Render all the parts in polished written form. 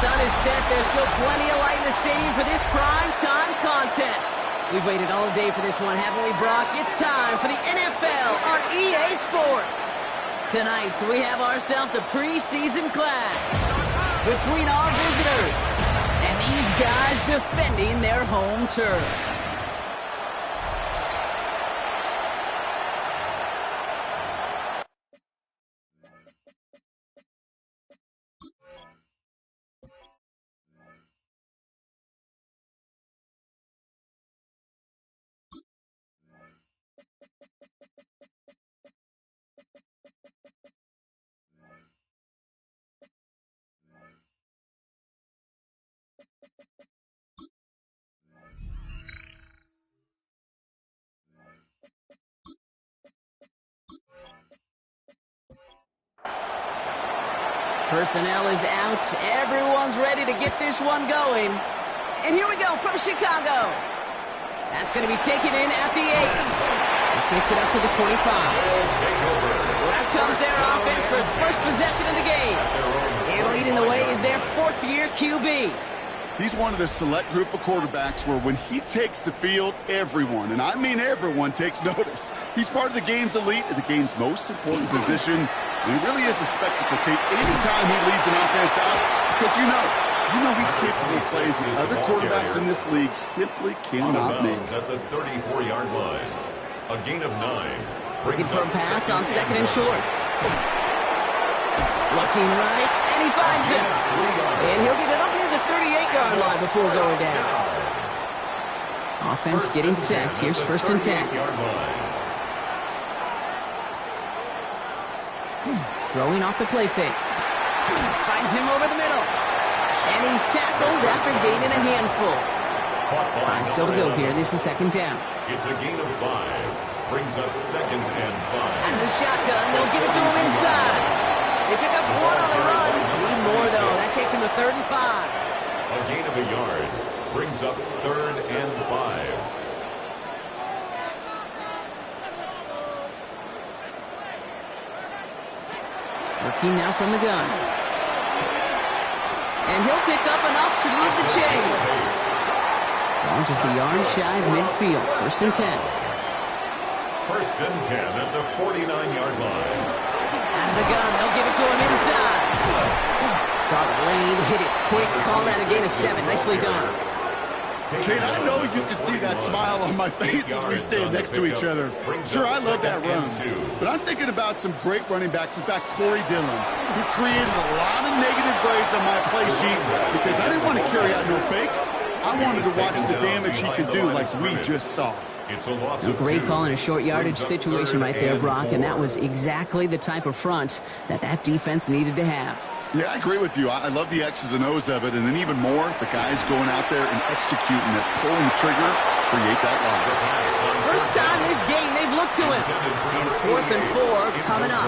sun is set. There's still plenty of light in the stadium for this prime time contest. We've waited all day for this one, haven't we, Brock? It's time for the NFL on EA Sports. Tonight, we have ourselves a preseason clash between our visitors and these guys defending their home turf. Personnel is out. Everyone's ready to get this one going. And here we go from Chicago. That's going to be taken in at the 8. This makes it up to the 25. Out comes their offense for its first possession of the game. And leading the way is their fourth-year QB. He's one of the select group of quarterbacks where when he takes the field, everyone, and I mean everyone, takes notice. He's part of the game's elite at the game's most important position, and he really is a spectacle, Kate, anytime he leads an offense out, because you know he's capable of plays that other quarterbacks in this league simply cannot make. At the 34-yard line, a gain of 9. Looking for a pass on second and short. Looking right, and he finds it. And he'll get it up near the 38-yard line before going down. Offense getting set. Here's first and 10. Throwing off the play fake. Finds him over the middle. And he's tackled after gaining a handful. 5 still to go here. This is second down. It's a gain of 5. Brings up second and 5. Out of the shotgun, they'll give it to him inside. They pick up 1 on the run. Need more, though. That takes him to 3rd and 5. A gain of a yard. Brings up 3rd and 5. Working now from the gun. And he'll pick up enough to move the chains. Well, just a yard shy of midfield. First and 10. First and 10 at the 49-yard line. Out of the gun, they'll give it to him inside. Saw the lane, hit it quick, call that a gain of 7. Nicely done. Kate, I know you can see that smile on my face as we stand next to each other. Sure, I love that run, but I'm thinking about some great running backs. In fact, Corey Dillon, who created a lot of negative grades on my play sheet because I didn't want to carry out no fake. I wanted to watch the damage he could do like we just saw. A great call in a short yardage situation right there, Brock, and that was exactly the type of front that defense needed to have. Yeah, I agree with you. I love the X's and O's of it, and then even more, the guys going out there and executing it, pulling the trigger to create that loss. First time this game they've looked to him, and 4th and 4 coming up.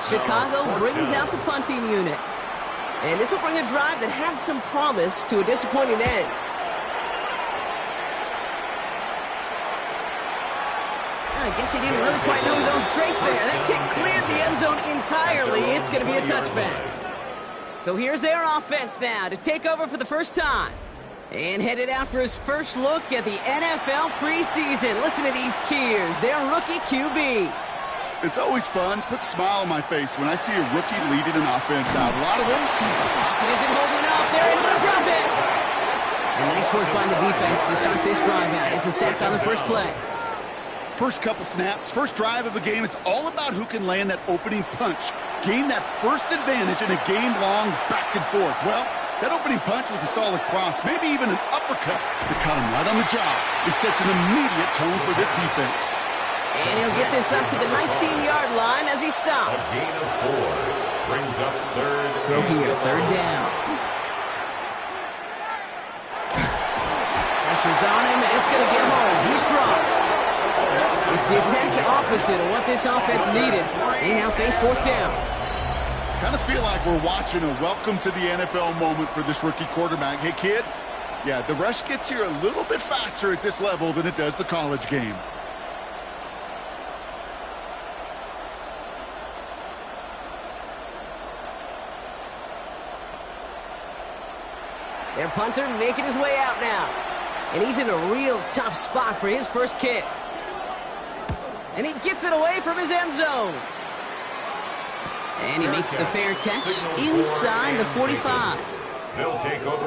Chicago brings out the punting unit, and this will bring a drive that had some promise to a disappointing end. I guess he didn't really quite know his own strength there. That kick cleared the end zone entirely. It's going to be a touchback. So here's their offense now to take over for the first time. And headed out for his first look at the NFL preseason. Listen to these cheers. Their rookie QB. It's always fun. Puts a smile on my face when I see a rookie leading an offense out. A lot of them. Pocket isn't holding up. They're able to drop it. And nice work by the defense to start this drive out. It's a sack on the first play. First couple snaps, first drive of a game, it's all about who can land that opening punch. Gain that first advantage in a game-long back and forth. Well, that opening punch was a solid cross, maybe even an uppercut that caught him right on the job. It sets an immediate tone for this defense. And he'll get this up to the 19-yard line as he stops. A gain of 4 brings up 3rd. Throw here, 3rd down. Pressure's on him, and it's going to get home. He's dropped. It's the exact opposite of what this offense needed. They now face 4th down. Kind of feel like we're watching a welcome to the NFL moment for this rookie quarterback. Hey, kid, yeah, the rush gets here a little bit faster at this level than it does the college game. Their punter making his way out now. And he's in a real tough spot for his first kick. And he gets it away from his end zone. And he makes the fair catch inside the 45.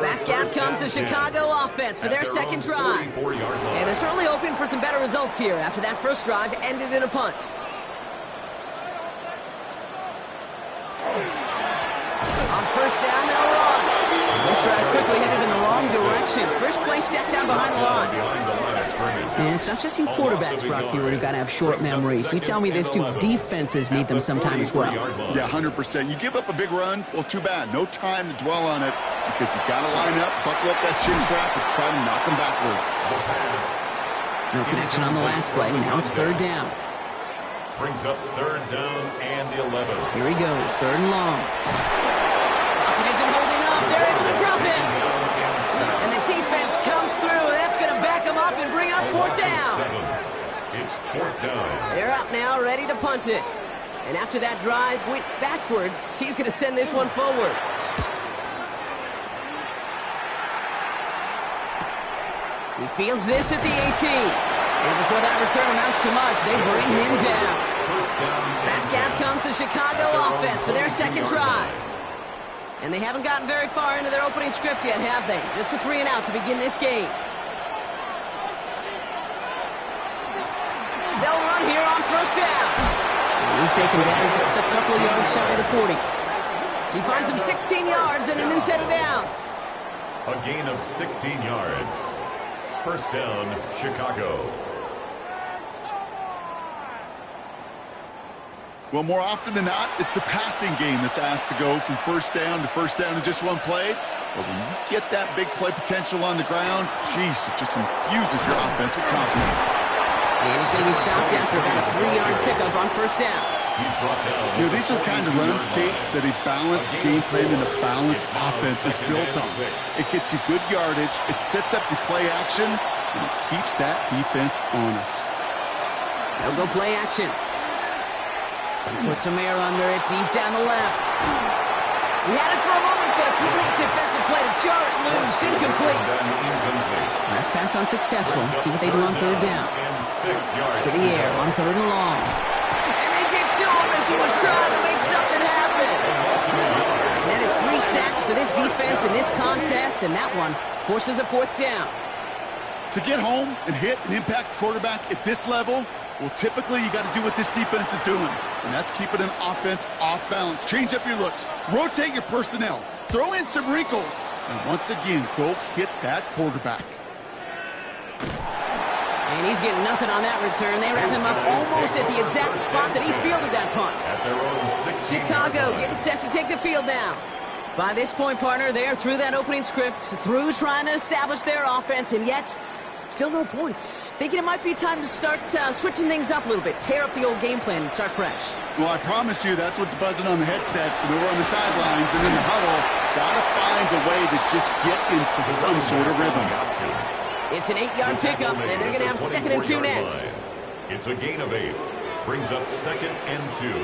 Back out comes the Chicago offense for their second drive. And they're certainly hoping for some better results here after that first drive ended in a punt. On first down, they'll run. This drive's quickly headed in the wrong direction. First play set down behind the line. And it's not just you quarterbacks, Brock Hewitt, who got to have short memories. You tell me this too, defenses need them sometime as well. Yeah, 100%. You give up a big run, well, too bad. No time to dwell on it because you got to line up, buckle up that chin strap, and try to knock them backwards. No connection on the last play. Now it's third down. Brings up third down and 11. Here he goes, third and long. Pocket isn't holding up. They're able to drop him. And the defense comes through. That's going to back him up and bring up fourth down. It's fourth down. They're out now, ready to punt it. And after that drive went backwards, he's going to send this one forward. He fields this at the 18. And before that return amounts to much, they bring him down. Back out comes the Chicago offense for their second drive. And they haven't gotten very far into their opening script yet, have they? Just a 3 and out to begin this game. They'll run here on first down. And he's taken down just a couple of yards shy of the 40. He finds him 16 yards and a new set of downs. A gain of 16 yards. First down, Chicago. Well, more often than not, it's the passing game that's asked to go from first down in just one play. But when you get that big play potential on the ground, geez, it just infuses your offense with confidence. And he's going to be stopped after about a 3-yard pickup on first down. He's brought down. You know, these are the kind of runs, Kate, that a balanced game plan and a balanced offense is built on. It gets you good yardage, it sets up your play action, and it keeps that defense honest. They'll go play action. Put some air under it, deep down the left. We had it for a moment, but a great defensive play to jar it loose. Incomplete. Last pass unsuccessful. Let's see what they do on third down. To the air on third and long. And they get to him as he was trying to make something happen. And that is 3 sacks for this defense in this contest, and that one forces a fourth down. To get home and hit and impact the quarterback at this level, well, typically you got to do what this defense is doing, and that's keeping an offense off balance. Change up your looks, rotate your personnel, throw in some wrinkles, and once again, go hit that quarterback. And he's getting nothing on that return. They wrap him up almost at the exact spot that he fielded that punt. At their own 16. Chicago getting set to take the field now. By this point, partner, they're through that opening script, through trying to establish their offense, and yet still no points. Thinking it might be time to start switching things up a little bit, tear up the old game plan and start fresh. Well, I promise you that's what's buzzing on the headsets and over on the sidelines and in the huddle. Got to find a way to just get into some sort of rhythm. It's an 8-yard pickup, and they're going to have 2nd and 2 next. It's a gain of 8. Brings up 2nd and 2.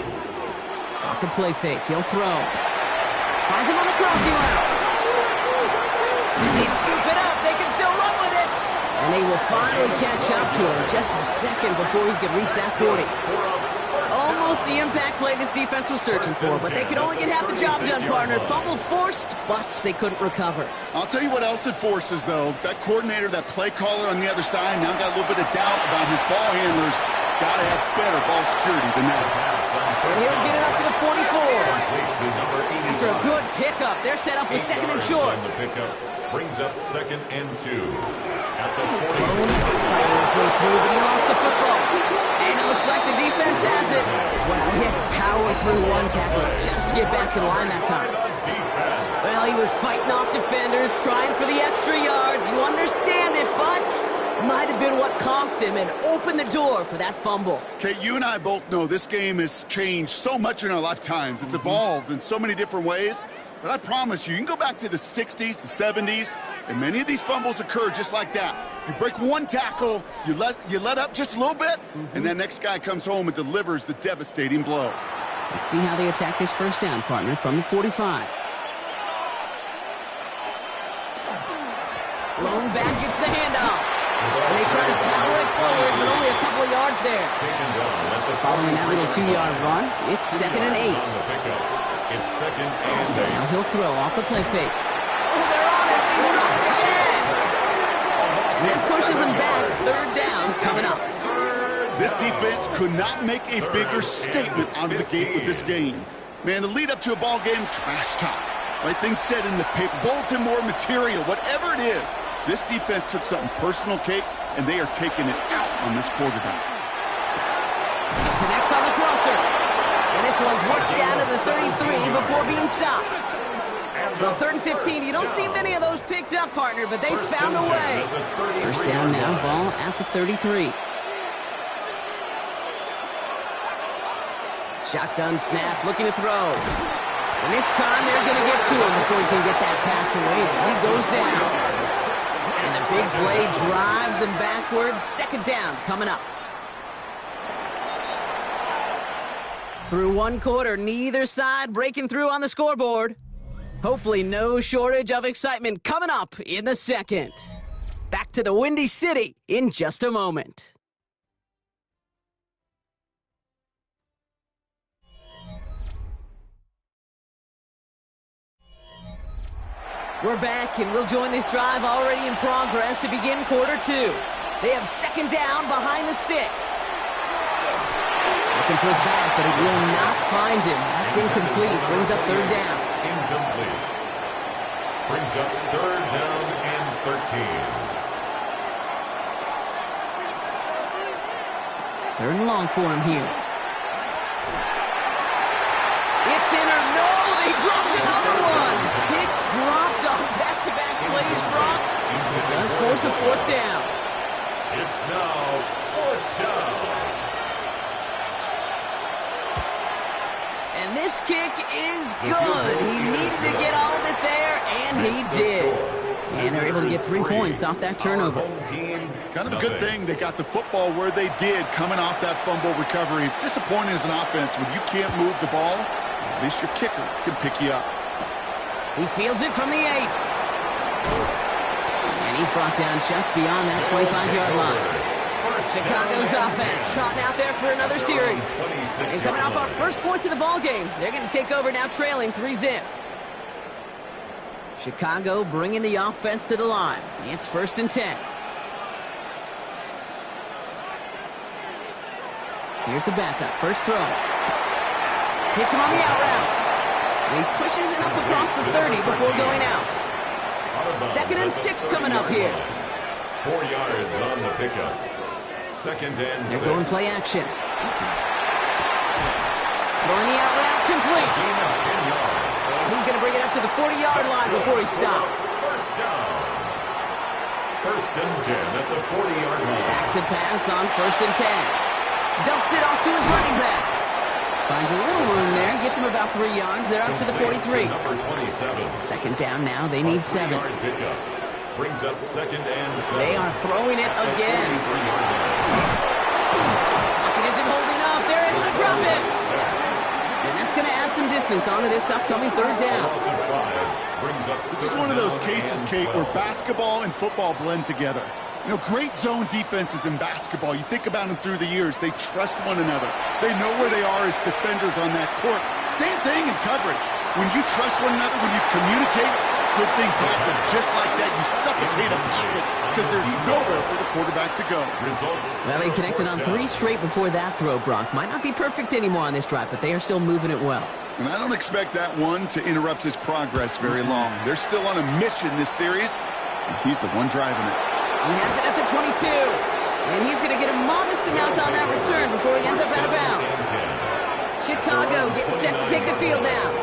Off the play fake, he'll throw. Finds him on the crossing route. They scoop it up, they can still run with it. And they will finally catch up to him just a second before he could reach that 40. Almost the impact play this defense was searching for, but they could only get half the job done, partner. Fumble forced, but they couldn't recover. I'll tell you what else it forces, though. That coordinator, that play caller on the other side, now got a little bit of doubt about his ball handlers. Got to have better ball security than that. And he'll get it up to the 44. After a good pickup, they're set up with 2nd and short. Brings up 2nd and 2. At the 40. Fighting his way through, but he lost the football. And it looks like the defense has it. Well, he had to power through one tackle just to get back to the line that time. Well, he was fighting off defenders, trying for the extra yards. You understand it, but might have been what cost him and opened the door for that fumble. Okay, you and I both know this game has changed so much in our lifetimes. It's evolved in so many different ways. But I promise you, you can go back to the 60s, the 70s, and many of these fumbles occur just like that. You break one tackle, you let up just a little bit, and that next guy comes home and delivers the devastating blow. Let's see how they attack this first down, partner, from the 45. Lone back gets the handoff. And they try to power it forward, but only a couple of yards there. Following that little 2-yard run, it's 2nd and 8. It's 2nd and 8. Now he'll throw off the play fake. Oh, they're on it, but he's dropped again. That pushes him back. 3rd down coming up. This defense could not make a bigger statement out of the gate with this game. Man, the lead up to a ball game, trash talk. Right things said in the paper, bulletin board material, whatever it is. This defense took something personal, Kate, and they are taking it out on this quarterback. Connects on the crosser. And this one's worked down to the 33 before being stopped. Well, 3rd and 15, you don't see many of those picked up, partner, but they found a way. 1st down now, ball at the 33. Shotgun snap, looking to throw. And this time they're going to get to him before he can get that pass away as he goes down. And the big play drives them backwards. 2nd down coming up. Through 1 quarter, neither side breaking through on the scoreboard. Hopefully no shortage of excitement coming up in the 2nd. Back to the Windy City in just a moment. We're back, and we'll join this drive already in progress to begin quarter 2. They have 2nd down behind the sticks. Looking for his back, but he will not find him. That's incomplete. Brings up 3rd down. Incomplete. Brings up 3rd down and 13. 3rd and long for him here. It's in or no, they dropped another one. Picks dropped on back-to-back plays, Brock. It does force a 4th down. It's now 4th down. And this kick is good. He needed to get all of it there, and he did. And they're able to get 3 points off that turnover. Kind of a good thing they got the football where they did coming off that fumble recovery. It's disappointing as an offense when you can't move the ball. At least your kicker can pick you up. He fields it from the 8. And he's brought down just beyond that 25-yard line. Chicago's offense trotting out there for another series. And coming off our first points of the ball game, they're going to take over now trailing 3-zip. Chicago bringing the offense to the line. It's 1st and 10. Here's the backup. First throw. Hits him on the out route. He pushes it up across the 30 before going out. 2nd and 6 coming up here. 4 yards on the pickup. 2nd and 6. They're going play action. Throwing the out route complete. He's going to bring it up to the 40-yard line before he stopped. 1st down. 1st and 10 at the 40-yard line. Back to pass on 1st and 10. Dumps it off to his running back. Finds a little room there. Gets him about 3 yards. They're up to the 43. Number 27. 2nd down now. They need 7. Brings up 2nd and 7. They are throwing it again. Pocket isn't holding up. They're able to drop it. And that's going to add some distance onto this upcoming 3rd down. This is one of those cases, Kate, where basketball and football blend together. You know, great zone defenses in basketball. You think about them through the years. They trust one another. They know where they are as defenders on that court. Same thing in coverage. When you trust one another, when you communicate, good things happen. Just like that, you suffocate a pocket because there's nowhere for the quarterback to go. Well, they connected on 3 straight before that throw, Brock. Might not be perfect anymore on this drive, but they are still moving it well. And I don't expect that one to interrupt his progress very long. They're still on a mission this series. He's the one driving it. He has it at the 22. And he's going to get a modest amount on that return before he ends up out of bounds. Chicago getting set to take the field now.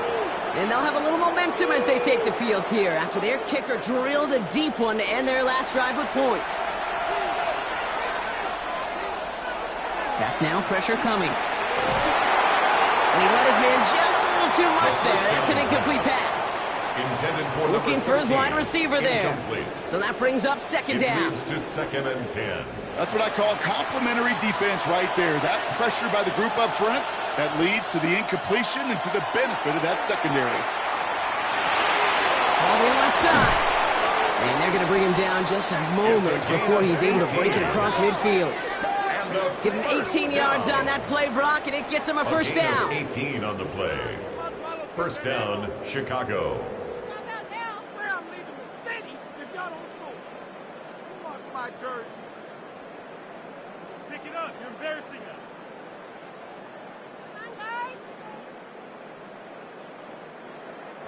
And they'll have a little momentum as they take the field here after their kicker drilled a deep one to end their last drive with points. Back now, pressure coming. And he let his man just a little too much there. That's an incomplete pass. Looking for his wide receiver there. So that brings up 2nd down. To 2nd and 10. That's what I call complimentary defense right there. That pressure by the group up front, that leads to the incompletion and to the benefit of that secondary. All the left side. And they're going to bring him down just a moment before he's able to break it across midfield. Give him 18 yards on that play, Brock, and it gets him a first down. 18 on the play. First down, Chicago. My jersey. Pick it up. You're embarrassing us. Come on, guys.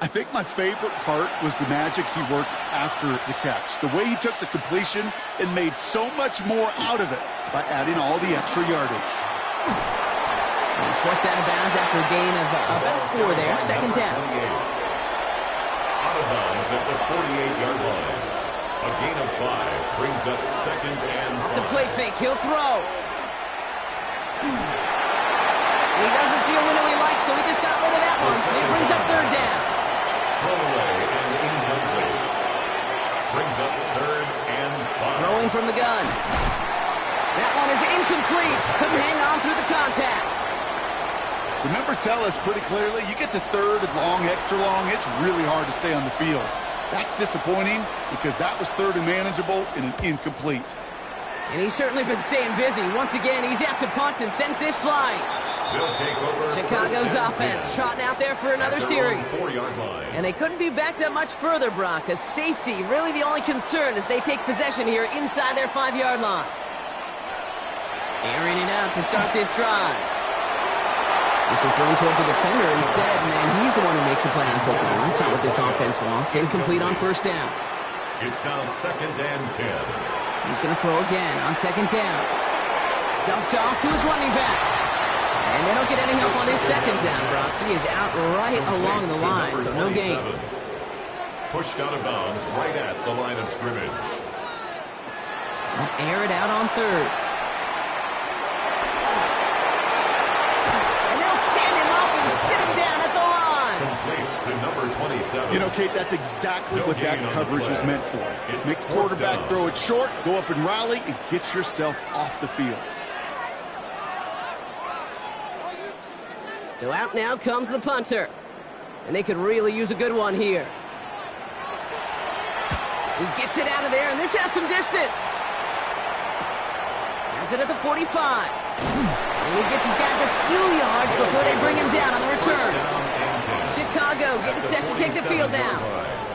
I think my favorite part was the magic he worked after the catch. The way he took the completion and made so much more out of it by adding all the extra yardage. He's forced out of bounds after a gain of about 4 there. Second down. Out of bounds at the 48-yard line. A gain of 5 brings up second and 5. The play fake, he'll throw. He doesn't see a window he likes, so he just got rid of that one. It brings up third down. Throw away and incomplete. Brings up third and 5. Throwing from the gun. That one is incomplete. Couldn't hang on through the contact. The numbers tell us pretty clearly, you get to third and long, extra long, it's really hard to stay on the field. That's disappointing because that was third and manageable and an incomplete. And he's certainly been staying busy. Once again, he's out to punt and sends this flying. They'll take over Chicago's offense trotting out there for another series. 4-yard line. And they couldn't be backed up much further, Brock. A safety, really the only concern as they take possession here inside their 5-yard line. Airing it out to start this drive. This is thrown towards a defender instead, man. He's the one who makes a play on football. That's not what this offense wants. Incomplete on first down. It's now second and 10. He's going to throw again on second down. Dumped off to his running back. And they don't get any help on his second down, Brock. He is out right along the line, so no gain. Pushed out of bounds right at the line of scrimmage. They'll air it out on third. Sit him down at the line. Complete to number 27. You know, Kate, that's exactly what that coverage was meant for. Make the quarterback throw it short, go up and rally, and get yourself off the field. So out now comes the punter. And they could really use a good one here. He gets it out of there, and this has some distance. Has it at the 45. And he gets his guys a few yards before they bring him down on the return. Chicago getting set to take the field now.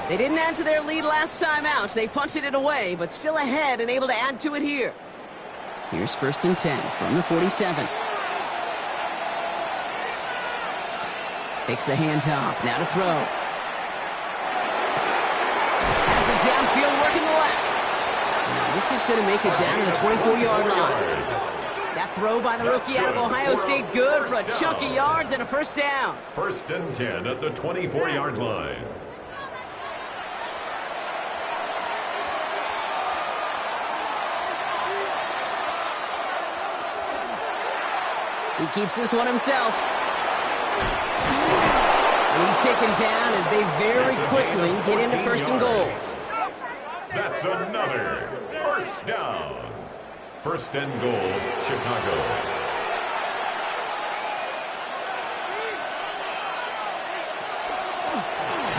They didn't add to their lead last time out. They punted it away, but still ahead and able to add to it here. Here's first and 10 from the 47. Takes the handoff. Now to throw. Has it downfield working the left. Now this is going to make it down to the 24-yard line. That throw by the rookie out of Ohio State, good for a chunk of yards and a first down. First and 10 at the 24-yard line. He keeps this one himself. And he's taken down as they very quickly get into first and goal. That's another first down. First and goal, Chicago.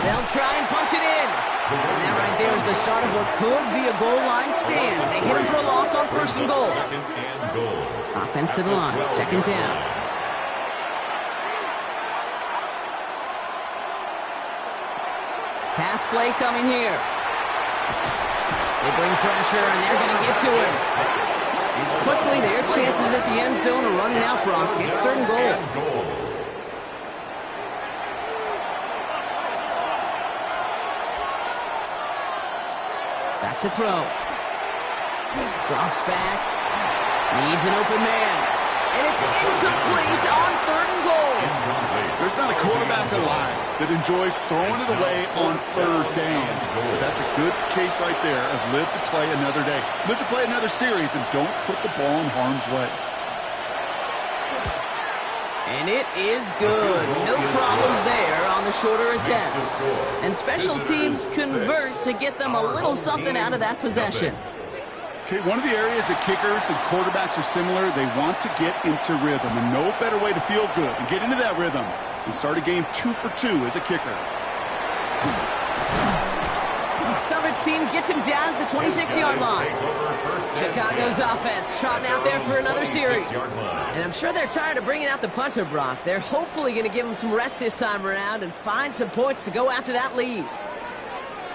They'll try and punch it in. And that right there is the start of what could be a goal line stand. They hit him for a loss on first and goal. Second and goal. Offense to the line, second down. Pass play coming here. They bring pressure, and they're going to get to it. And quickly, their chances at the end zone are running out, Brock. It's third and goal. Back to throw. Drops back. Needs an open man. And it's incomplete on third and goal. There's not a quarterback alive that enjoys throwing it away on third down. But that's a good case right there of live to play another day. Live to play another series and don't put the ball in harm's way. And it is good. No problems there on the shorter attempt. And special teams convert to get them a little something out of that possession. Okay, one of the areas that kickers and quarterbacks are similar, they want to get into rhythm. And no better way to feel good and get into that rhythm and start a game 2 for 2 as a kicker. Coverage coverage team gets him down at the 26-yard line. Chicago's offense trotting out there for another series. And I'm sure they're tired of bringing out the punter, Brock. They're hopefully going to give him some rest this time around and find some points to go after that lead.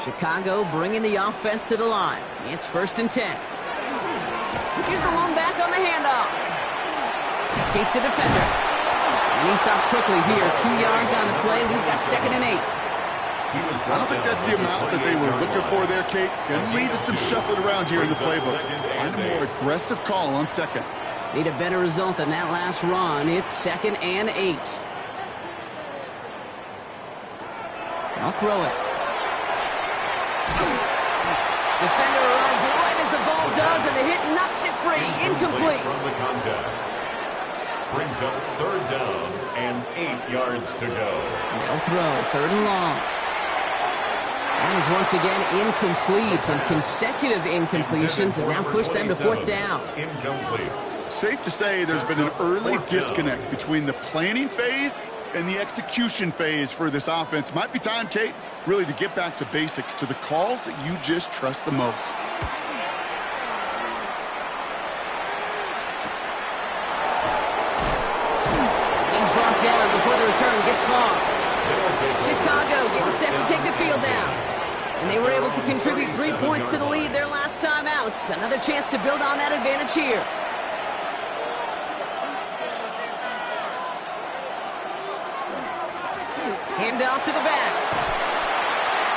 Chicago bringing the offense to the line. It's 1st and 10. Here's the lone back on the handoff. Escapes a defender. And he stops quickly here. 2 yards on the play. We've got 2nd and 8. I don't think that's the amount that they were looking for there, Kate. Going to lead to some shuffling around here in the playbook. Find a more aggressive call on 2nd. Need a better result than that last run. It's 2nd and 8. I'll throw it. Defender arrives right as the ball does, and the hit knocks it free. Incomplete. From the contact. Brings up 3rd down and 8 yards to go. They'll throw 3rd and long. That is once again incomplete, and consecutive incompletions have now pushed them to 4th down. Incomplete. Safe to say there's been an early disconnect between the planning phase and the execution phase for this offense. Might be time, Kate, really to get back to basics, to the calls that you just trust the most. He's brought down before the return gets far. Chicago getting set to take the field down. And they were able to contribute 3 points to the lead their last time out. Another chance to build on that advantage here. Handoff to the back.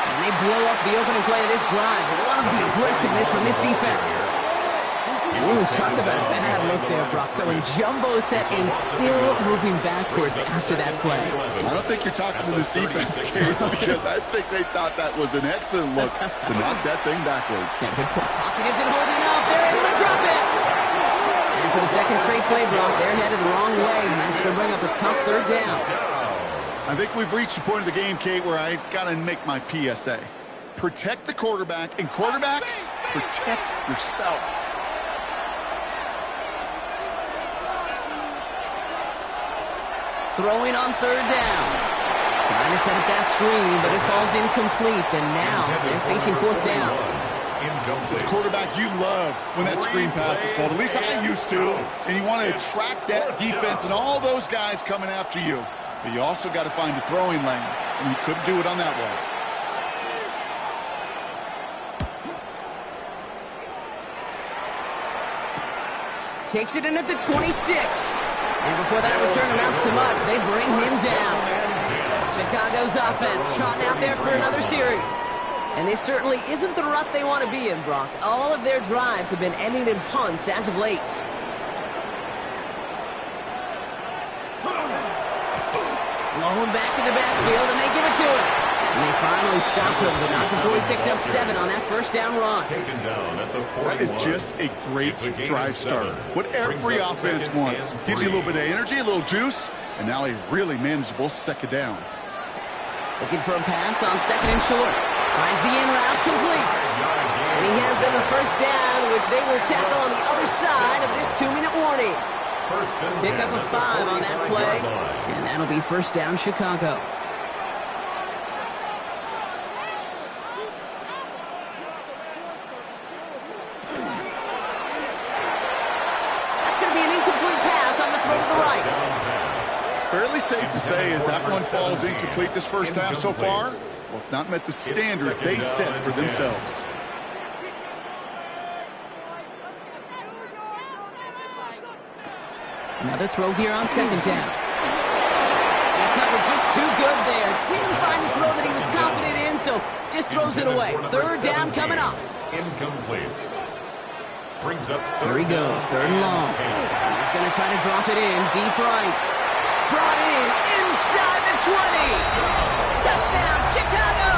And they blow up the opening play of this drive. Love the aggressiveness from this defense. Ooh, talk about a bad look there, Brock. Going jumbo set and still moving backwards after that play. I don't think you're talking to this defense, Kate, because I think they thought that was an excellent look to knock that thing backwards. Yeah, good point. Pocket isn't holding up. They're able to drop it. And for the 2nd straight play, Brock, they're headed the wrong way, and that's going to bring up a tough 3rd down. I think we've reached the point of the game, Kate, where I got to make my PSA. Protect the quarterback, and quarterback, protect yourself. Throwing on 3rd down. Trying to set up that screen, but it falls incomplete, and now they're facing 4th down. This quarterback, you love when that screen pass is called. At least I used to. And you want to attract that defense and all those guys coming after you. But you also got to find a throwing lane, and he couldn't do it on that one. Takes it in at the 26. And before that return amounts to much, they bring him down. Chicago's offense trotting out there for another series. And this certainly isn't the rut they want to be in, Brock. All of their drives have been ending in punts as of late. Lone back in the backfield, and they give it to him. And they finally stop him, but not before he picked up 7 on that 1st down run. Taken down at the 41. That is just a great drive starter. What every offense wants. Gives you a little bit of energy, a little juice, and now a really manageable 2nd down. Looking for a pass on 2nd and short. Finds the in route complete. And he has them a 1st down, which they will tackle on the other side of this 2-minute warning. Pick up a 5 on that play, and that'll be 1st down Chicago. That's going to be an incomplete pass on the throw to the right. Fairly safe to say as that one falls incomplete this 1st half so far. Well, it's not met the standard they set for themselves. Another throw here on 2nd down. The coverage just too good there. Didn't find the throw that he was confident in, so just throws it away. 3rd down coming up. Incomplete. Brings up Here he goes, 3rd and long. He's going to try to drop it in, deep right. Brought in, inside the 20. Touchdown, Chicago!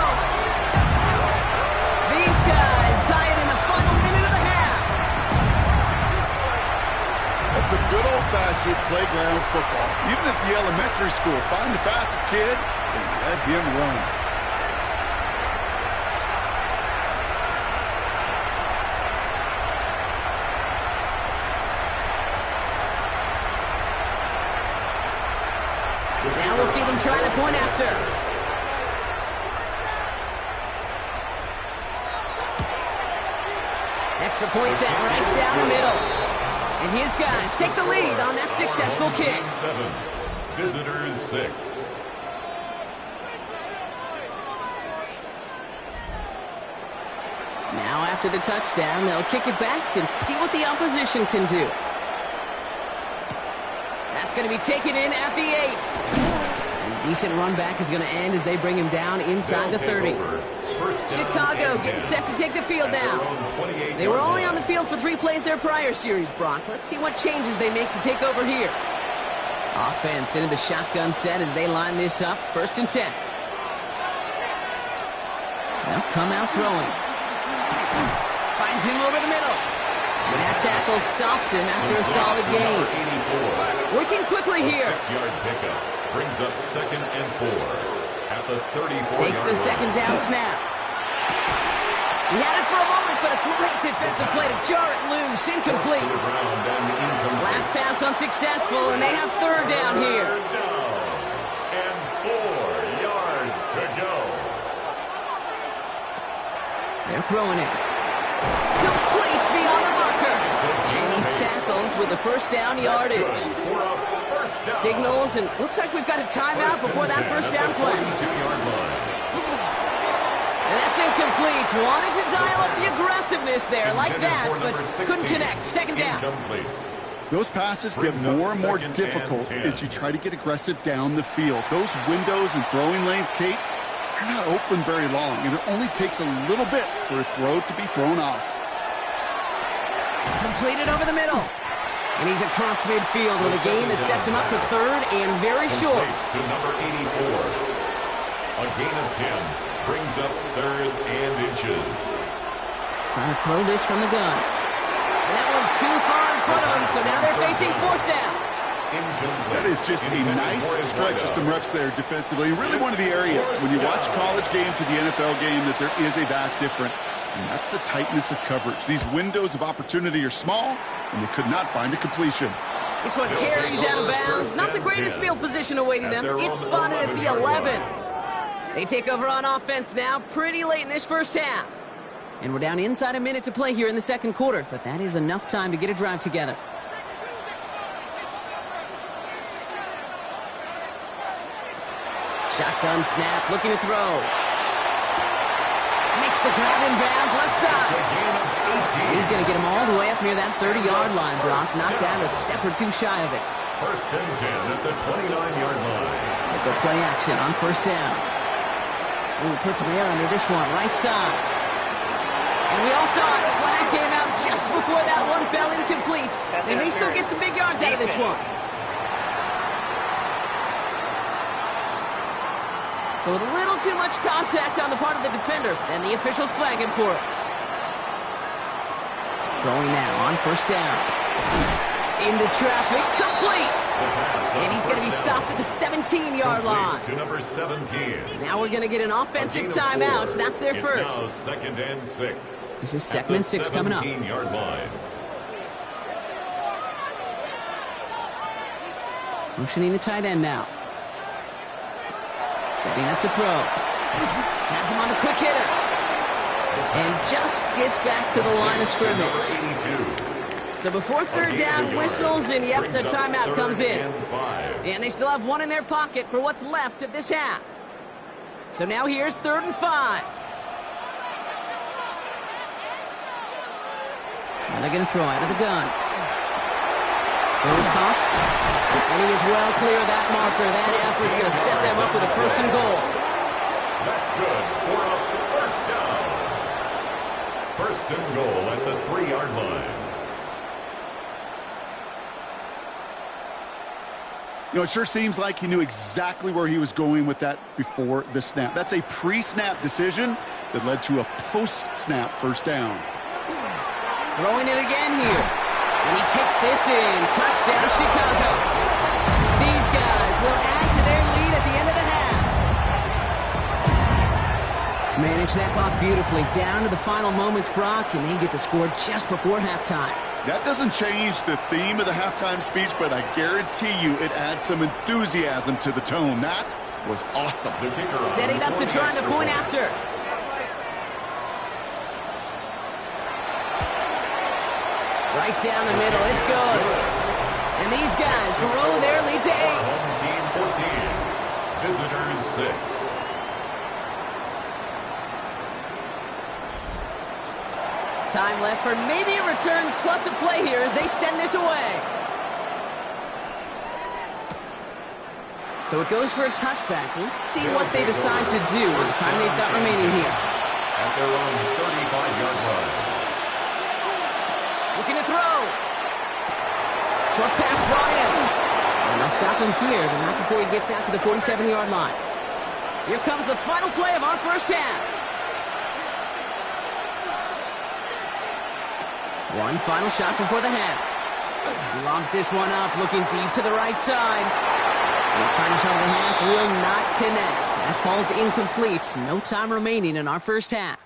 These guys tie it in the final minute of the half. That's some good old-fashioned playground football. Even at the elementary school, find the fastest kid and let him run. Now we'll see them try the point after. extra point set right down the middle. And his guys take the lead on that successful kick. 7, visitors 6. Now after the touchdown, they'll kick it back and see what the opposition can do. That's going to be taken in at the 8. A decent run back is going to end as they bring him down inside the 30. Chicago getting set to take the field now. They were only on the field for 3 plays their prior series, Brock. Let's see what changes they make to take over here. Offense into the shotgun set as they line this up. 1st and 10. They'll come out throwing. Finds him over the middle. And that tackle stops him after a solid gain. Working quickly here. 6-yard pickup brings up 2nd and 4 at the 34. Takes the 2nd down snap. He had it for a moment, but a great defensive play to jar it loose. Incomplete. Last pass unsuccessful, and they have 3rd down here. And 4 yards to go. They're throwing it. Complete beyond the marker. And he's tackled with the 1st down yardage. Signals, and looks like we've got a timeout before that 1st down play. And that's incomplete. Wanted to dial up the aggressiveness there like that, but couldn't connect. 2nd down. Those passes get more and more difficult as you try to get aggressive down the field. Those windows and throwing lanes, Kate, they're not open very long, and it only takes a little bit for a throw to be thrown off. Completed over the middle. And he's across midfield with a gain that sets him up for 3rd and very short. To number 84. A gain of 10 brings up 3rd and inches. Trying to throw this from the gun. And that one's too far in front of him, so now they're facing 4th down. That is just a nice stretch of some reps there defensively. Really one of the areas when you watch college game to the NFL game that there is a vast difference. And that's the tightness of coverage. These windows of opportunity are small, and they could not find a completion. This one carries out of bounds. Not the greatest field position awaiting them. It's spotted at the 11. They take over on offense now pretty late in this 1st half. And we're down inside a minute to play here in the 2nd quarter, but that is enough time to get a drive together. Shotgun snap, looking to throw. Makes the grab in bounds, left side. He's going to get him all the way up near that 30-yard line, Brock. Knocked down a step or 2 shy of it. 1st and 10 at the 29-yard line. With the play action on 1st down. Ooh, puts some air under this one, right side. And we all saw it. Flag came out just before that one fell incomplete. They may still get some big yards out of this one. So with a little too much contact on the part of the defender, and the officials flag him for it. Throwing now on 1st down. Into traffic, complete! And he's going to be stopped at the 17-yard line. To number 17. Now we're going to get an offensive timeout. That's their first. It's now 2nd and 6. This is 2nd and 6 coming up. 17-yard line. Motioning the tight end now. Setting up to throw. Has him on the quick hitter. And just gets back to the line of scrimmage. So before 3rd down whistles, and yep, the timeout comes in. And they still have one in their pocket for what's left of this half. So now here's 3rd and 5. Now they're going to throw out of the gun. Throw is caught. And he is well clear of that marker. That effort's going to set them up with a 1st and goal. That's good for a 1st down. 1st and goal at the 3-yard line. You know, it sure seems like he knew exactly where he was going with that before the snap. That's a pre-snap decision that led to a post-snap 1st down. Throwing it again here. And he takes this in. Touchdown, Chicago. These guys will add to their lead at the end of the half. Manage that clock beautifully. Down to the final moments, Brock, and they get the score just before halftime. That doesn't change the theme of the halftime speech, but I guarantee you it adds some enthusiasm to the tone. That was awesome. Setting up to try the point after. Right down the middle. It's good. And these guys grow their lead to 8. Team 14. Visitors 6. Time left for maybe a return plus a play here as they send this away. So it goes for a touchback. Let's see what they decide to do with the time they've got remaining here. At their own 35-yard line. Looking to throw. Short pass brought in. And they'll stop him here, but not before he gets out to the 47-yard line. Here comes the final play of our first half. One final shot before the half. He lobs this one up, looking deep to the right side. His final shot of the half will not connect. That falls incomplete. No time remaining in our first half.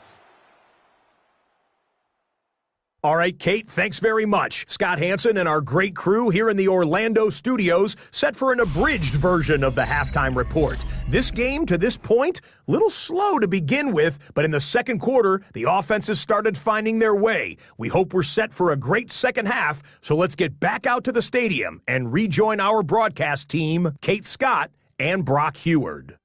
All right, Kate, thanks very much. Scott Hansen and our great crew here in the Orlando studios set for an abridged version of the halftime report. This game, to this point, a little slow to begin with, but in the second quarter, the offenses started finding their way. We hope we're set for a great second half, so let's get back out to the stadium and rejoin our broadcast team, Kate Scott and Brock Heward.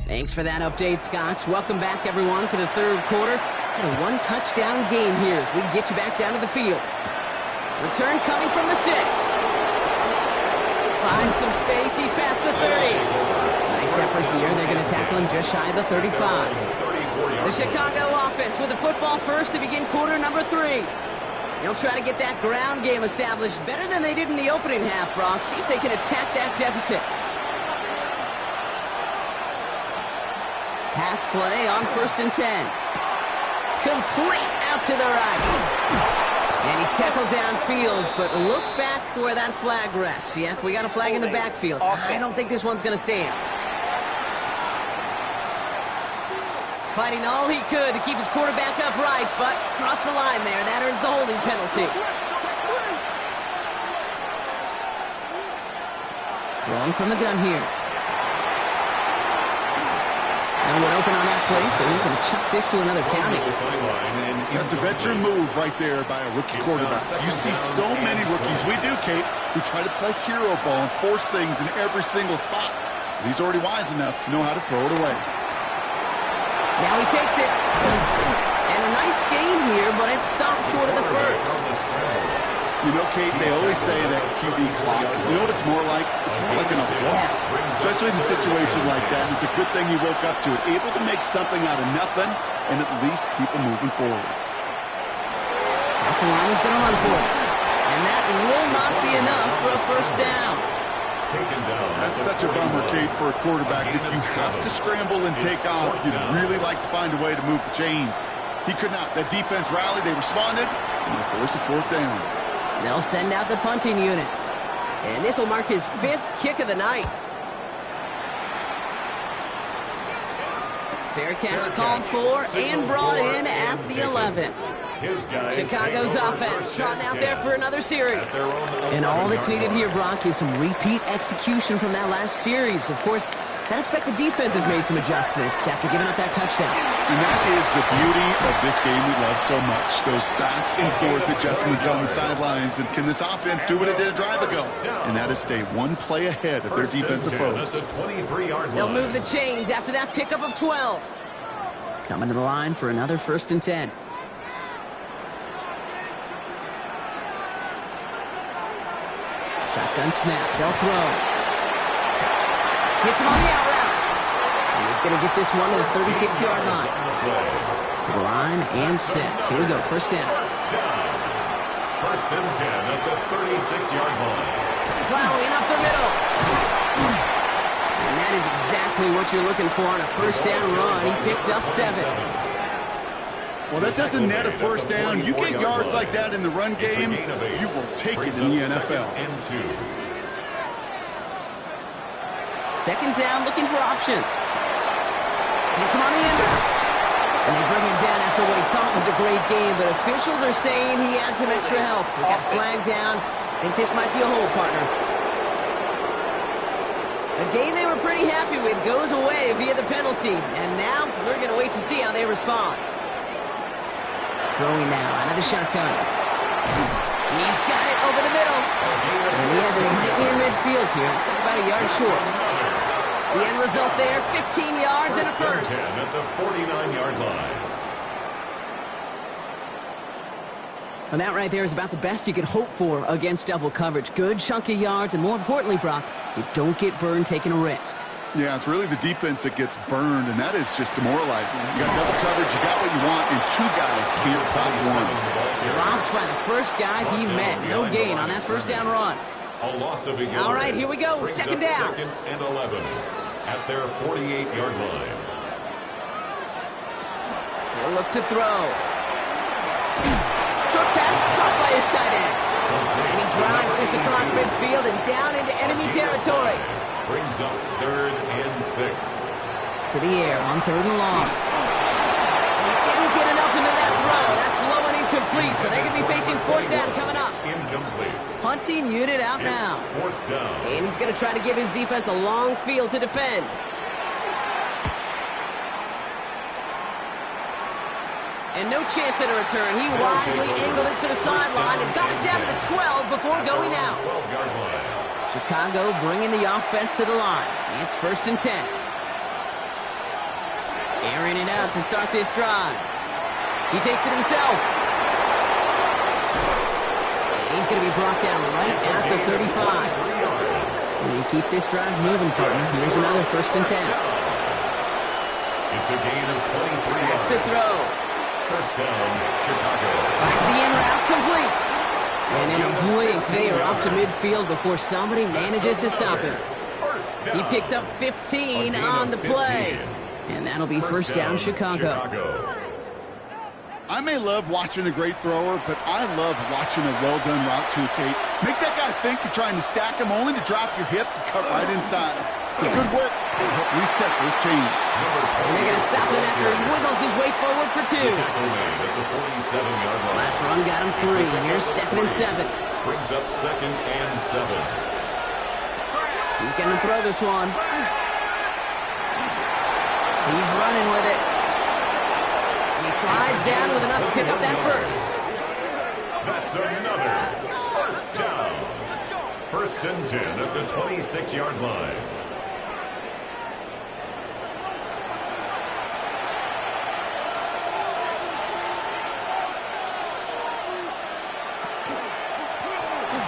Thanks for that update, Scott. Welcome back, everyone, for the third quarter. And a one-touchdown game here as we get you back down to the field. Return coming from the 6. Finds some space. He's past the 30. Nice effort here. They're going to tackle him just shy of the 35. The Chicago offense with the football first to begin quarter number 3. They'll try to get that ground game established better than they did in the opening half, Brock. See if they can attack that deficit. Pass play on 1st and 10. Complete out to the right. And he's tackled downfield, but look back where that flag rests. Yeah, we got a flag in the backfield. I don't think this one's going to stand. Fighting all he could to keep his quarterback upright, but crossed the line there. That earns the holding penalty. Throwing from the gun here. And we're open on that play, so he's going to chuck this to another county. That's a veteran move right there by a rookie quarterback. You see so many rookies, we do, Kate, who try to play hero ball and force things in every single spot. But he's already wise enough to know how to throw it away. Now he takes it. And a nice game here, but it stopped short of the first. You know, Kate, they always say that QB clock, you know what it's more like? It's more like an applause. Especially in a situation like that. It's a good thing he woke up to it. Able to make something out of nothing and at least keep him moving forward. That's the line he's going to run for it. And that will not be enough for a first down. That's such a bummer, Kate, for a quarterback. If you have to scramble and take off, you'd really like to find a way to move the chains. He could not. That defense rallied, they responded, and they forced a 4th down. They'll send out the punting unit. And this will mark his 5th kick of the night. Fair catch called for and brought in at the 11. Chicago's offense trotting out there for another series. And all that's needed here, Brock, is some repeat execution from that last series. Of course, I expect the defense has made some adjustments after giving up that touchdown. And that is the beauty of this game we love so much. Those back and forth adjustments on the sidelines. And can this offense do what it did a drive ago? And that is stay one play ahead of their defensive foes. They'll move the chains after that pickup of 12. Coming to the line for another 1st and 10. Shotgun snap. They'll throw. Hits him on the out route. And he's going to get this one to the 36-yard line. To the line and set. Here we go. First down. 1st and 10 at the 36-yard line. Plowing up the middle. And that is exactly what you're looking for on a first down run. He picked up 7. Well, that doesn't net a first down. You get yards like that in the run game, you will take it in the NFL. Second down, looking for options. Hits him on the end route. And they bring him down after what he thought was a great game, but officials are saying he had some extra help. We got flagged down. I think this might be a hold, partner. A game they were pretty happy with goes away via the penalty. And now we're going to wait to see how they respond. Throwing now out of the shotgun. He's got it over the middle. And he has it right near midfield here. It's about a yard short. The end result there, 15 yards and a first. At the 49-yard line. And that right there is about the best you could hope for against double coverage. Good chunk of yards, and more importantly, Brock, you don't get burned taking a risk. Yeah, it's really the defense that gets burned, and that is just demoralizing. You got double coverage, you got what you want, and two guys can't stop one. Dropped by the first guy he met. No gain on that first down run. A loss of a yard. All right, here we go. Second down. Second and 11 at their 48-yard line. He'll look to throw. Short pass caught by his tight end. And he drives this across midfield and down into enemy territory. Brings up 3rd and 6. To the air on 3rd and long. He didn't get enough into that throw. That's low and incomplete, so they're going to be facing 4th down coming up. Incomplete. Punting unit out now. It's 4th down. And he's going to try to give his defense a long field to defend. And no chance at a return. He wisely angled it for the sideline and got it down to the 12 before going out. 12-yard line. Chicago bringing the offense to the line. It's 1st and 10. Airing it out to start this drive. He takes it himself. He's going to be brought down right at the 35. And you keep this drive moving, partner. Here's another 1st and 10. It's a gain of 23 Back yards. to throw. First down, Chicago. Finds the in route complete. And in a blink, they are up to midfield before somebody manages to stop him. First down. He picks up 15 on the play. And that'll be first down, Chicago. I may love watching a great thrower, but I love watching a well-done route too, Kate. Make that guy think you're trying to stack him only to drop your hips and cut right inside. So good work. It'll help reset those chains. And they're going to stop him after he wiggles his way forward for 2. Tackle made at the 47-yard line. Last run got him 3. Here's 2nd and 7. Brings up 2nd and 7. He's going to throw this one. He's running with it. He slides down with enough to pick up that first. That's another first down. 1st and 10 at the 26-yard line.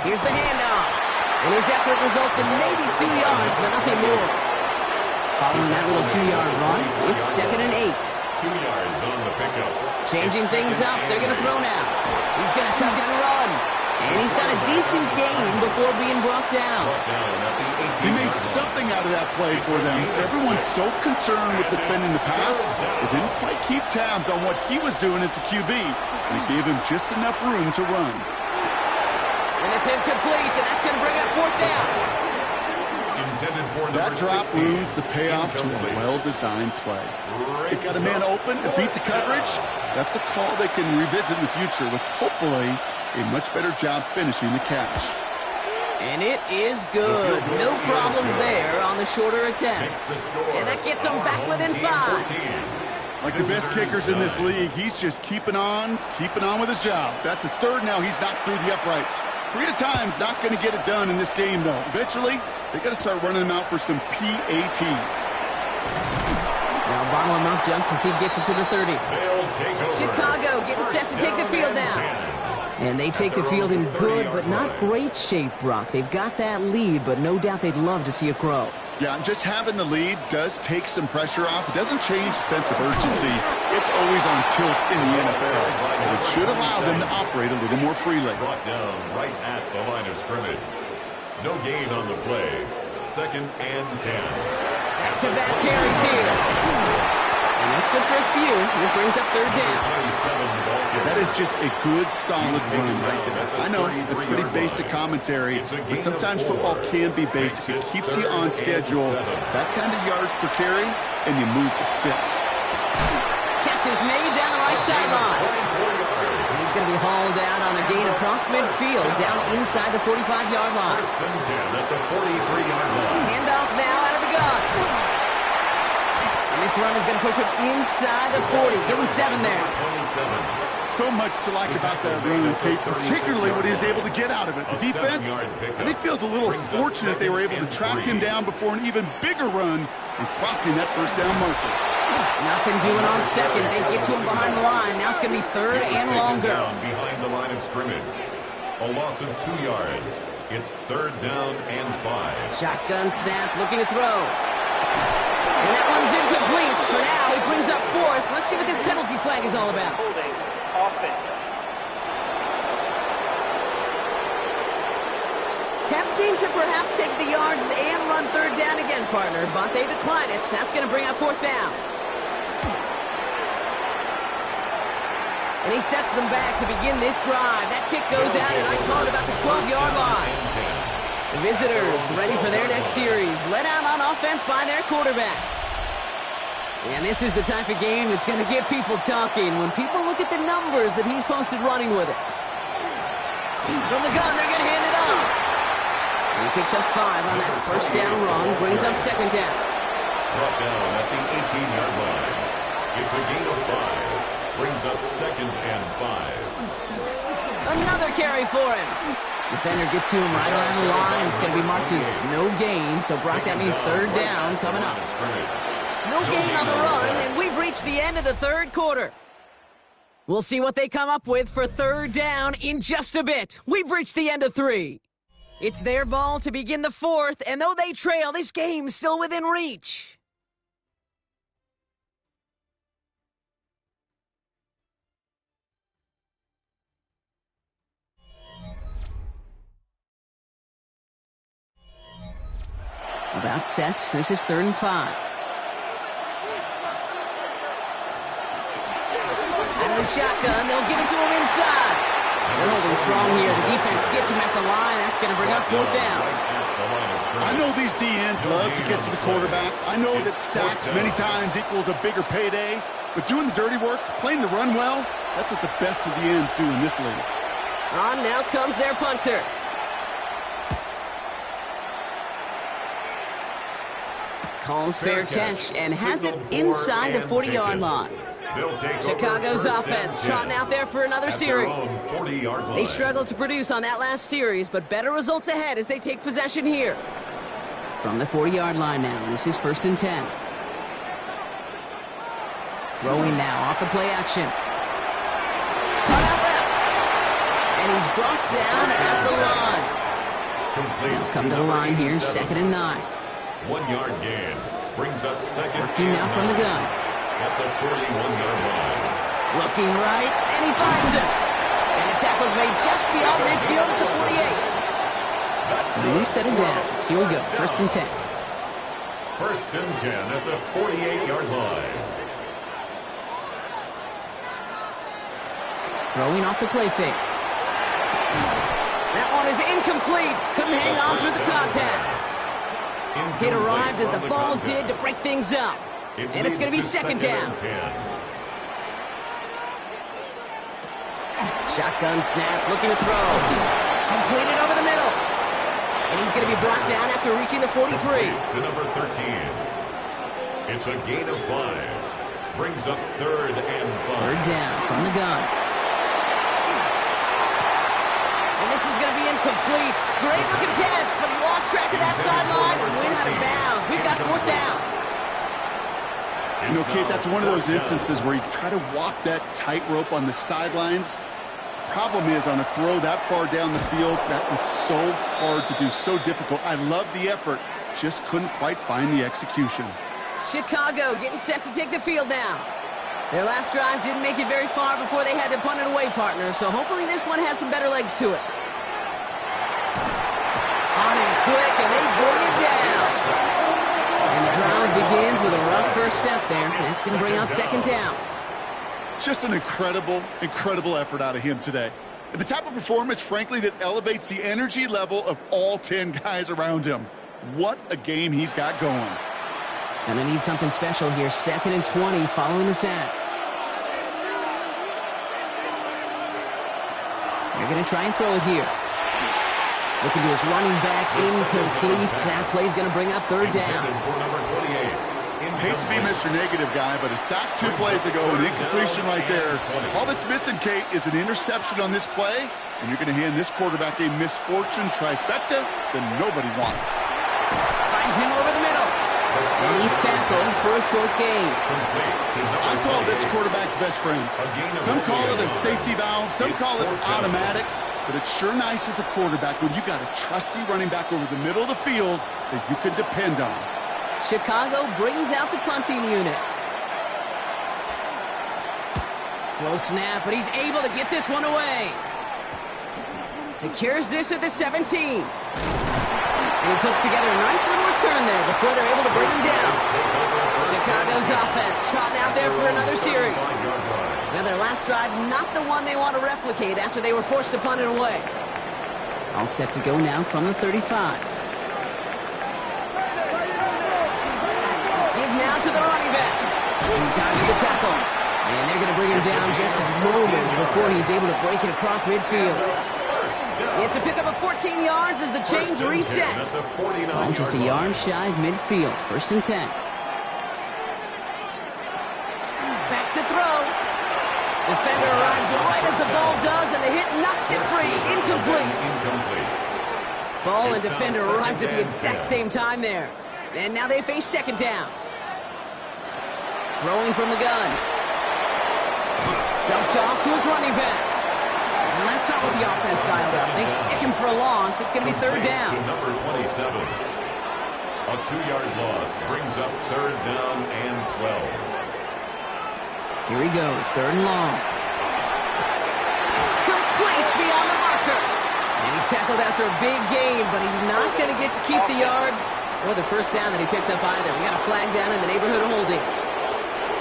Here's the handoff. And his effort results in maybe 2 yards, but nothing more. Following that little 2-yard run, it's 2nd and 8. 2 yards on the pickup. Changing things up. They're going to throw now. He's going to tuck it and run. And he's got a decent gain before being brought down. He made something out of that play for them. Everyone's so concerned with defending the pass, they didn't quite keep tabs on what he was doing as a QB. And it gave him just enough room to run. And it's incomplete, and that's going to bring up 4th down. Intended for That drop 16. ruins the payoff to a well-designed play. It got a man open to beat the coverage. That's a call they can revisit in the future with hopefully a much better job finishing the catch. And it is good. No problems there on the shorter attempt. And that gets him back within 5. Like the best kickers in this league, he's just keeping on with his job. That's a 3rd now. He's knocked through the uprights. 3 at a time's not going to get it done in this game, though. Eventually, they got to start running them out for some PATs. Now bottle him up just as he gets it to the 30. Chicago getting set to take the field now. And they take the field in good but not great shape, Brock. They've got that lead, but no doubt they'd love to see it grow. Yeah, just having the lead does take some pressure off. It doesn't change the sense of urgency. It's always on tilt in the NFL. It should allow them to operate a little more freely. Brought down right at the line of scrimmage. No gain on the play. 2nd and 10. Back-to-back carries here. And that's good for a few. It brings up 3rd down. That is just a good, solid run right there. I know, it's pretty basic commentary, but sometimes football can be basic. It keeps you on schedule. That kind of yards per carry, and you move the sticks. Catches made. hauled out on a gain across midfield, down inside the 45-yard line. First and 10 at the 43-yard line. Handoff now out of the gun. And this run is going to push him inside the 40. Give him 7 there. 27. So much to like about that run, Kate, particularly what he was able to get out of it. The defense, I think, feels a little fortunate they were able to track him down before an even bigger run and crossing that first down marker. Nothing doing on second. They get to him behind the line. Now it's going to be third and longer. Behind the line of scrimmage. A loss of 2 yards. It's third down and 5. Shotgun snap, looking to throw. And that one's incomplete. For now, he brings up fourth. Let's see what this penalty flag is all about. Holding. Offense. Tempting to perhaps take the yards and run third down again, partner, but they decline it. So that's going to bring up fourth down. And he sets them back to begin this drive. That kick goes out, and I call it about the 12-yard line. The visitors ready for their next series. Let out on offense by their quarterback. And this is the type of game that's going to get people talking when people look at the numbers that he's posted running with it. From the gun, they're going to hand it off. And he picks up 5 on that first down run, brings up second down. Brought down at the 18-yard line. It's a gain of 5. Brings up second and 5. Another carry for him. Defender gets to him right around the line. It's going to be marked as no gain. So, Brock, that means third down coming up. No gain on the run, and we've reached the end of the third quarter. We'll see what they come up with for third down in just a bit. We've reached the end of 3. It's their ball to begin the fourth, and though they trail, this game's still within reach. About set. This is third and 5. Out of the shotgun, they'll give it to him inside. They're holding strong here. The defense gets him at the line. That's going to bring up fourth down. I know these DNs love to get to the quarterback. I know that sacks many times equals a bigger payday. But doing the dirty work, playing the run well, that's what the best of the ends do in this league. On now comes their punter. Calls fair catch and has it inside the 40-yard line. Chicago's offense trotting out there for another series. They struggled to produce on that last series, but better results ahead as they take possession here. From the 40-yard line now, this is first and 10. Throwing now off the play action. Cut out left. And he's brought down at the line. They'll come to the line here, second and 9. 1 yard gain. Brings up second. Working now from the gun. At the 41-yard line. Looking right, and he finds it. And the tackle's made just beyond midfield at the 48. So new set of downs. Here we go, first and 10. First and 10 at the 48-yard line. Throwing off the play fake. That one is incomplete. Couldn't hang on through the contact. It arrived as the ball did to break things up. And it's going to be second down. Shotgun snap, looking to throw. Completed over the middle. And he's going to be brought down after reaching the 43. To number 13. It's a gain of 5. Brings up third and 5. Third down from the gun. And this is going to be incomplete. Great looking catch, but he lost track of that sideline and went out of bounds. We've got fourth down. You know, Kate, that's one of those instances where you try to walk that tightrope on the sidelines. Problem is, on a throw that far down the field, that is so hard to do, so difficult. I love the effort, just couldn't quite find the execution. Chicago getting set to take the field now. Their last drive didn't make it very far before they had to punt it away, partner, so hopefully this one has some better legs to it. On him quick, and they bring it down. And the drive begins with a rough first step there. That's going to bring up second down. Just an incredible, incredible effort out of him today. And the type of performance, frankly, that elevates the energy level of all 10 guys around him. What a game he's got going. Gonna need something special here. Second and 20 following the sack. They're going to try and throw it here. Looking to his running back, incomplete. That play's going to bring up third down. Hate to be Mr. Negative guy, but a sack 2 plays ago, an incompletion right there. All that's missing, Kate, is an interception on this play, and you're going to hand this quarterback a misfortune trifecta that nobody wants. Finds him over the middle. And he's tackled for a short gain. I call this quarterback's best friend. Some call it a safety valve, some call it automatic, but it's sure nice as a quarterback when you got a trusty running back over the middle of the field that you can depend on. Chicago brings out the punting unit. Slow snap, but he's able to get this one away. Secures this at the 17. And he puts together a nice little return there before they're able to bring him down. Chicago's offense trotting out there for another series. Now their last drive, not the one they want to replicate after they were forced to punt it away. All set to go now from the 35. Now to the running back. He dodged the tackle. And they're going to bring him down just a moment before he's able to break it across midfield. It's a pickup of 14 yards as the chains reset. Oh, just a yard shy of midfield. 1st and 10. Back to throw. Defender arrives right as the ball does, and the hit knocks it free. Incomplete. Ball and defender arrived at the exact same time there. And now they face 2nd down. Throwing from the gun. Dumped off to his running back. And that's not what the offense styled up. They stick him for a loss. It's going to be 3rd down. To number 27. A 2-yard loss brings up 3rd down and 12. Here he goes. 3rd and long. Complete beyond the marker. And he's tackled after a big gain, but he's not going to get to keep the yards or the 1st down that he picked up either. We got a flag down in the neighborhood of holding.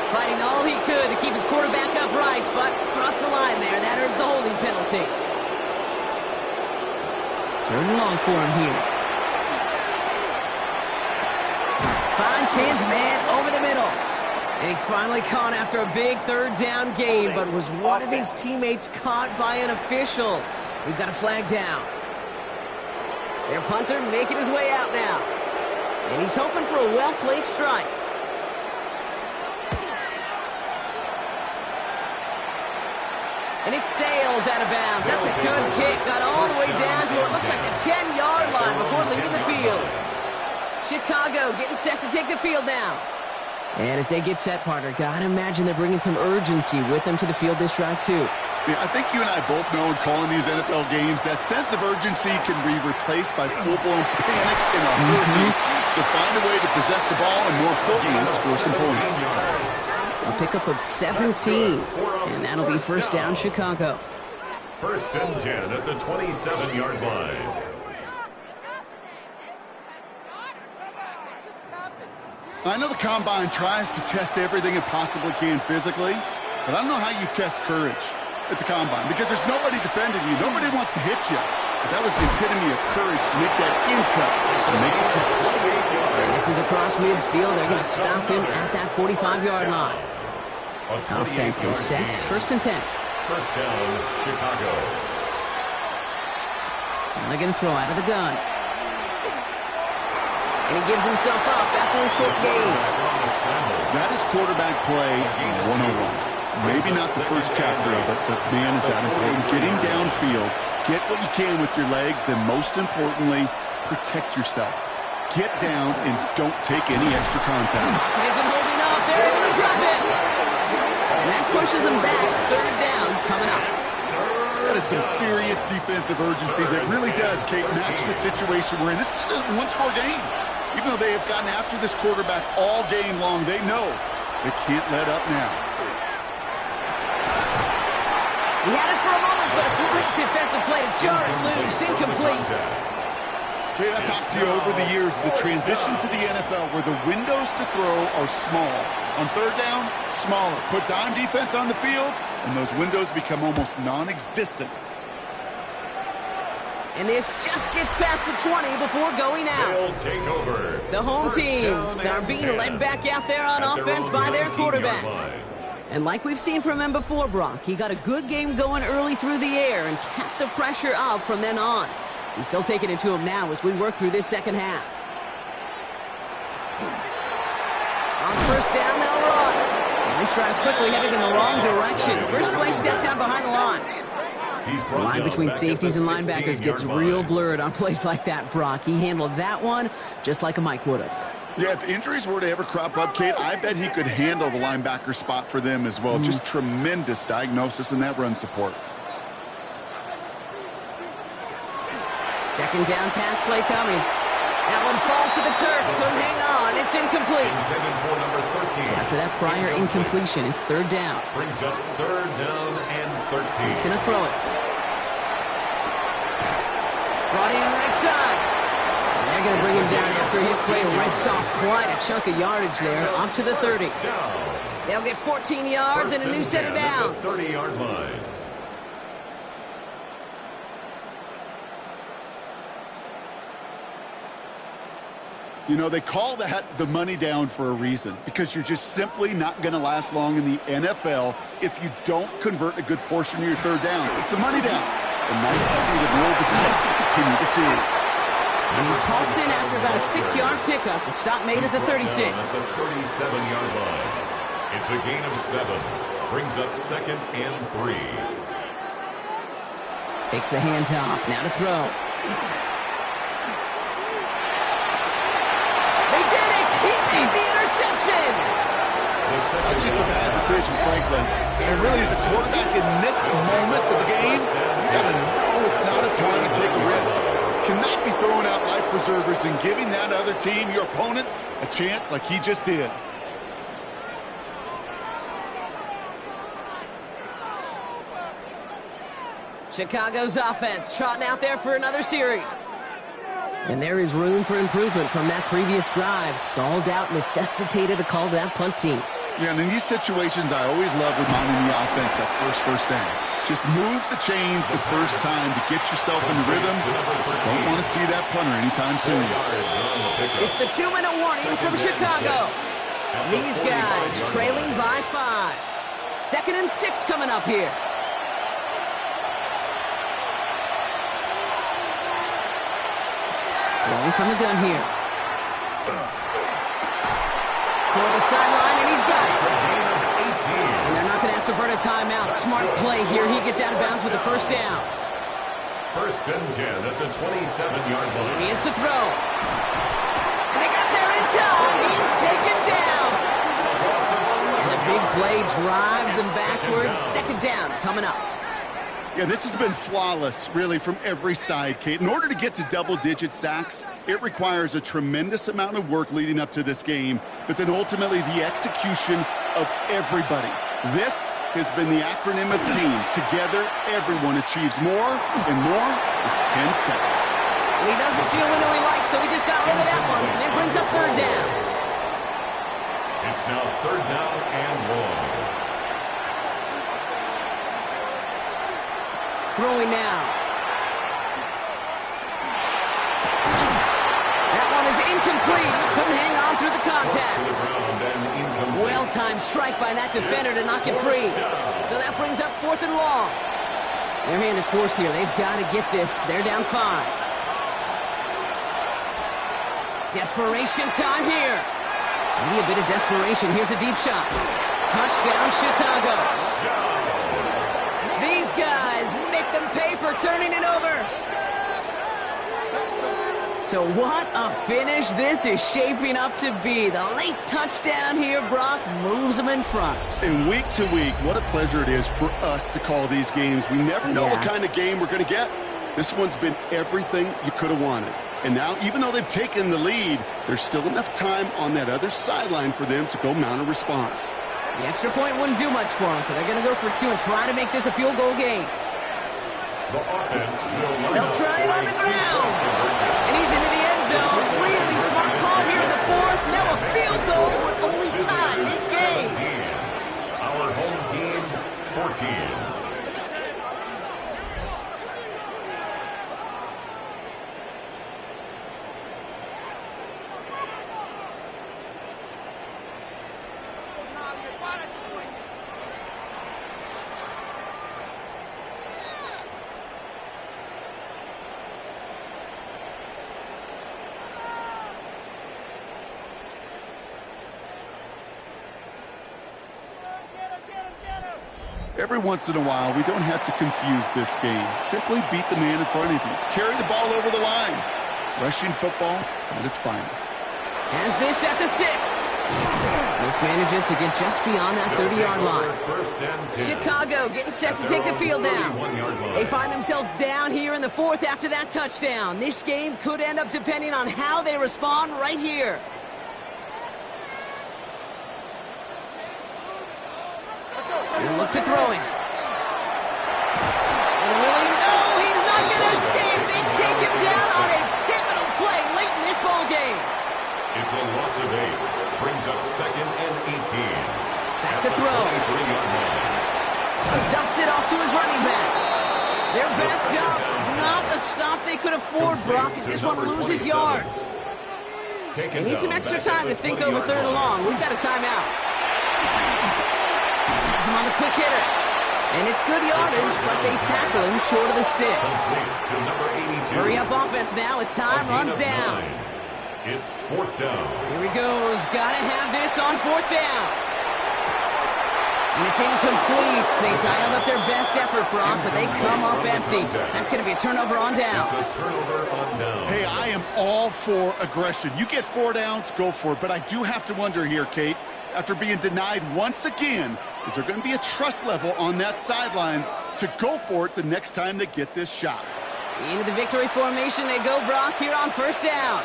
Fighting all he could to keep his quarterback upright, but crossed the line there. That earns the holding penalty. 3rd and long for him here. Finds his man over the middle. And he's finally caught after a big 3rd down gain, but was one of his teammates caught by an official. We've got a flag down. Their punter making his way out now. And he's hoping for a well-placed strike. And it sails out of bounds. That's a good kick. Got all the way down to what looks like the 10-yard line before leaving the field. Chicago getting set to take the field now. And as they get set, partner, gotta imagine they're bringing some urgency with them to the field this drive, too. Yeah, I think you and I both know in calling these NFL games, that sense of urgency can be replaced by full-blown panic in a hurry. So find a way to possess the ball and, more importantly, score some points. A pickup of 17, and that'll be 1st down, Chicago. 1st and 10 at the 27-yard line. I know the Combine tries to test everything it possibly can physically, but I don't know how you test courage at the Combine, because there's nobody defending you. Nobody wants to hit you. But that was the epitome of courage to make that in-cut, to make the catch. And this is across midfield. They're going to stop him at that 45-yard line. Offense is set. 1st and 10. 1st down, Chicago. And they're going to throw out of the gun. And he gives himself up after a short gain. That is quarterback play 101. Maybe not the first chapter of it, but man, is that important. Getting downfield, get what you can with your legs, then most importantly, protect yourself. Get down and don't take any extra contact. It isn't holding up. They're able to drop it. And that pushes them back. 3rd down coming up. That is some serious defensive urgency that really does, Kate, match the situation we're in. This is a one-score game. Even though they have gotten after this quarterback all game long, they know they can't let up now. He had it for a moment, but a great defensive play to jar it loose. Incomplete. Kate, I've talked to you over the years, the transition to the NFL where the windows to throw are small. On 3rd down, smaller. Put dime defense on the field, and those windows become almost non-existent. And this just gets past the 20 before going out. They'll take over. The home teams are being led back out there on offense by their quarterback. And like we've seen from him before, Brock, he got a good game going early through the air and kept the pressure up from then on. He's still taking it to him now as we work through this second half. On first down, they'll run. And this drive's quickly headed in the wrong direction. First play set down behind the line. The line between safeties and linebackers gets real blurred on plays like that, Brock. He handled that one just like a Mike would have. Yeah, if injuries were to ever crop up, Kate, I bet he could handle the linebacker spot for them as well. Just tremendous diagnosis in that run support. Second down pass play coming. That one falls to the turf. Couldn't hang on. It's incomplete. So after that prior incompletion, it's third down. Brings up third down and 13. He's going to throw it. Brought in right side. They're going to bring him down after his play rips off quite a chunk of yardage there, up to the 30. They'll get 14 yards and a new set of downs. 30-yard line. You know, they call that the money down for a reason, because you're just simply not going to last long in the NFL if you don't convert a good portion of your third downs. It's the money down. And nice to see them roll the dice and continue the series. And he's halts in after about a 6-yard pickup. The stop made at the 36. At the 37-yard line. It's a gain of 7. Brings up second and 3. Takes the handoff. Now to throw. They did it! He made the interception! That's just a bad decision, frankly. And really, as a quarterback in this moment of the game, you got to know it's not a time to take a risk. Cannot be throwing out life preservers and giving that other team, your opponent, a chance like he just did. Chicago's offense trotting out there for another series. And there is room for improvement from that previous drive. Stalled out, necessitated a call to that punt team. Yeah, and in these situations, I always love reminding the offense that first down. Just move the chains the first time to get yourself in rhythm. Don't want to see that punter anytime soon. It's the 2-minute warning from Chicago. These guys trailing by 5. 2nd and 6 coming up here. Throwing from the gun here. Toward the sideline, and he's got it. And they're not going to have to burn a timeout. Smart play here. He gets out of bounds with the first down. 1st and 10 at the 27-yard line. He is to throw. And they got there in time. He's taken down. And the big play drives them backwards. 2nd down coming up. Yeah, this has been flawless, really, from every side, Kate. In order to get to double-digit sacks, it requires a tremendous amount of work leading up to this game, but then ultimately the execution of everybody. This has been the acronym of team. Together, everyone achieves more, and more is 10 sacks. And he doesn't see a window he likes, so he just got rid of that one. And it brings up 3rd down. It's now 3rd down and long. Throwing now. That one is incomplete. Couldn't hang on through the contact. Well-timed strike by that defender to knock it free. So that brings up 4th and long. Their hand is forced here. They've got to get this. They're down 5. Desperation time here. Maybe a bit of desperation. Here's a deep shot. Touchdown, Chicago. These guys make them pay for turning it over. So what a finish this is shaping up to be. The late touchdown here, Brock, moves them in front. And week to week, what a pleasure it is for us to call these games. We never know what kind of game we're going to get. This one's been everything you could have wanted. And now, even though they've taken the lead, there's still enough time on that other sideline for them to go mount a response. The extra point wouldn't do much for them, so they're going to go for 2 and try to make this a field goal game. The offense will They'll try it on the ground. And he's into the end zone. Really smart call here in the 4th. Now a field goal would only tie this game. 17. Our home team, 14. Every once in a while, we don't have to confuse this game. Simply beat the man in front of you. Carry the ball over the line. Rushing football at its finest. Has this at the 6. This manages to get just beyond that 30-yard line. Chicago getting set to take the field now. They find themselves down here in the 4th after that touchdown. This game could end up depending on how they respond right here. They look to throw it. And really, no, he's not going to escape. They take him down on a pivotal play late in this ball game. It's a loss of 8. Brings up 2nd and 18. Back to throw. Dumps it off to his running back. They're backed up. Not a stop they could afford, Brock, as this one loses yards. They need some extra time to think over 3rd and long. We've got a timeout. Has him on the quick hitter. And it's good yardage, but they tackle him short of the sticks. Hurry up offense now as time runs down. It's 4th down. Here he goes. Gotta have this on 4th down. And it's incomplete. They dialed up their best effort, Brock, but they come up empty. That's going to be a turnover on downs. It's a turnover on downs. Hey, I am all for aggression. You get 4 downs, go for it. But I do have to wonder here, Kate, after being denied once again, is there going to be a trust level on that sidelines to go for it the next time they get this shot? Into the victory formation they go, Brock, here on 1st down.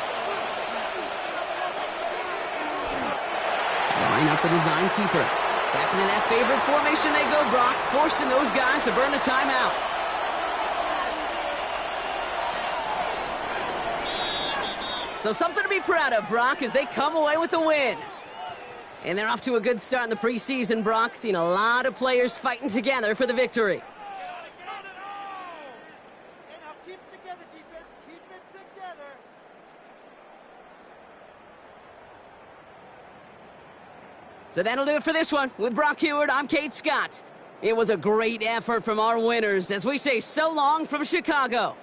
Line up the design keeper. Back into that favorite formation they go, Brock, forcing those guys to burn the timeout. So something to be proud of, Brock, as they come away with a win. And they're off to a good start in the preseason, Brock. Seen a lot of players fighting together for the victory. So that'll do it for this one. With Brock Heward, I'm Kate Scott. It was a great effort from our winners as we say so long from Chicago.